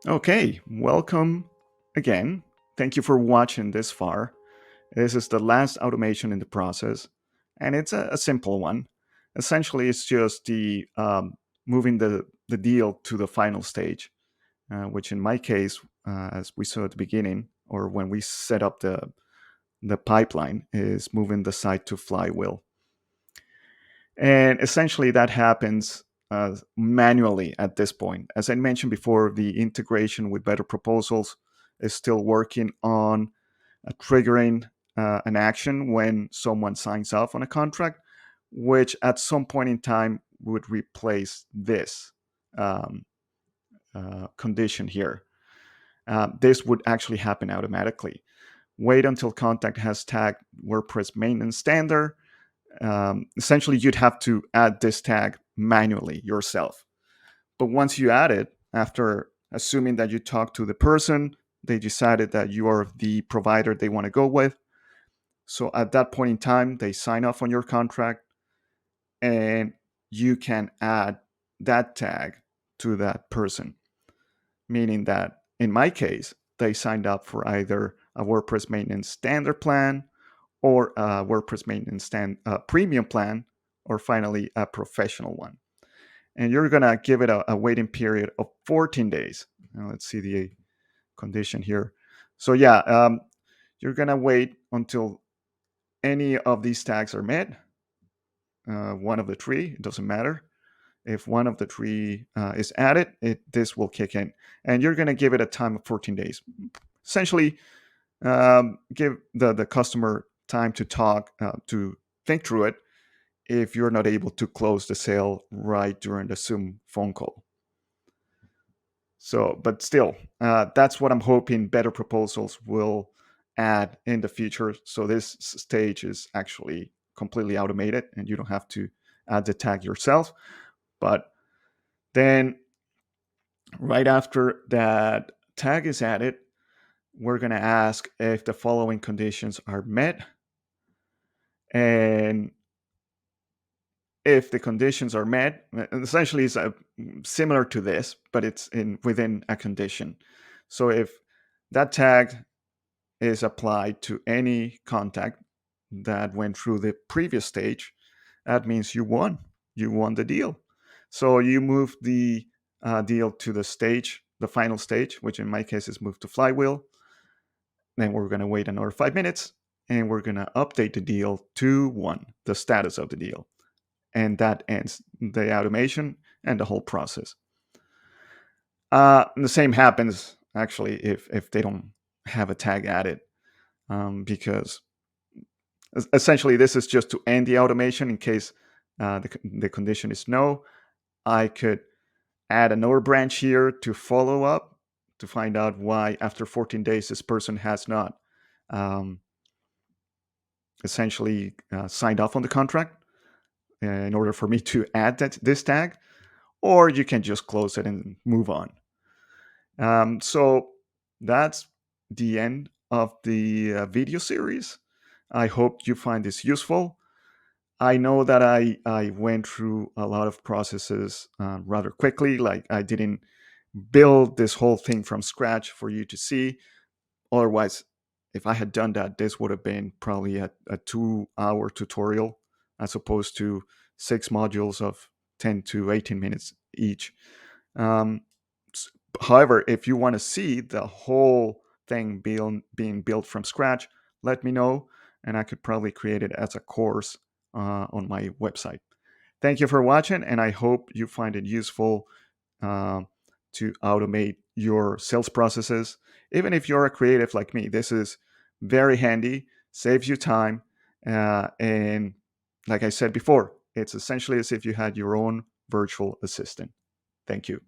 Okay, welcome again. Thank you for watching this far. This is the last automation in the process, and it's a simple one. Essentially, it's just the moving the deal to the final stage, which in my case, as we saw at the beginning, or when we set up the pipeline, is moving the site to flywheel. And essentially, that happens manually at this point. As I mentioned before, the integration with Better Proposals is still working on triggering an action when someone signs off on a contract, which at some point in time would replace this um, condition here. This would actually happen automatically. Wait until contact has tagged WordPress maintenance standard. Essentially, you'd have to add this tag manually yourself. But once you add it, after assuming that you talked to the person, they decided that you are the provider they want to go with. So at that point in time, they sign off on your contract and you can add that tag to that person. Meaning that in my case, they signed up for either a WordPress maintenance standard plan or a WordPress maintenance premium plan, or finally a professional one. And you're gonna give it a waiting period of 14 days. Now let's see the condition here. So yeah, you're gonna wait until any of these tags are met. One of the three, it doesn't matter. If one of the three is added, this will kick in, and you're gonna give it a time of 14 days. Essentially, give the customer time to talk, to think through it, if you're not able to close the sale right during the Zoom phone call. So, but still, that's what I'm hoping Better Proposals will add in the future. So this stage is actually completely automated, and you don't have to add the tag yourself. But then, right after that tag is added, we're going to ask if the following conditions are met. And if the conditions are met, essentially it's similar to this, but it's within a condition. So if that tag is applied to any contact that went through the previous stage, that means you won. You won the deal. So you move the deal to the final stage, which in my case is moved to flywheel. Then we're going to wait another 5 minutes and we're going to update the deal to one, the status of the deal. And that ends the automation and the whole process. The same happens actually if they don't have a tag added, because essentially this is just to end the automation in case the condition is no. I could add another branch here to follow up to find out why after 14 days this person has not um, essentially signed off on the contract in order for me to add this tag, or you can just close it and move on. So that's the end of the video series. I hope you find this useful. I know that I went through a lot of processes rather quickly. Like I didn't build this whole thing from scratch for you to see. Otherwise, if I had done that, this would have been probably a 2-hour tutorial as opposed to 6 modules of 10 to 18 minutes each. Um, However, if you want to see the whole thing being built from scratch, let me know, and I could probably create it as a course on my website. Thank you for watching, and I hope you find it useful uh, to automate your sales processes. Even if you're a creative like me, this is very handy, saves you time, and like I said before, it's essentially as if you had your own virtual assistant. Thank you.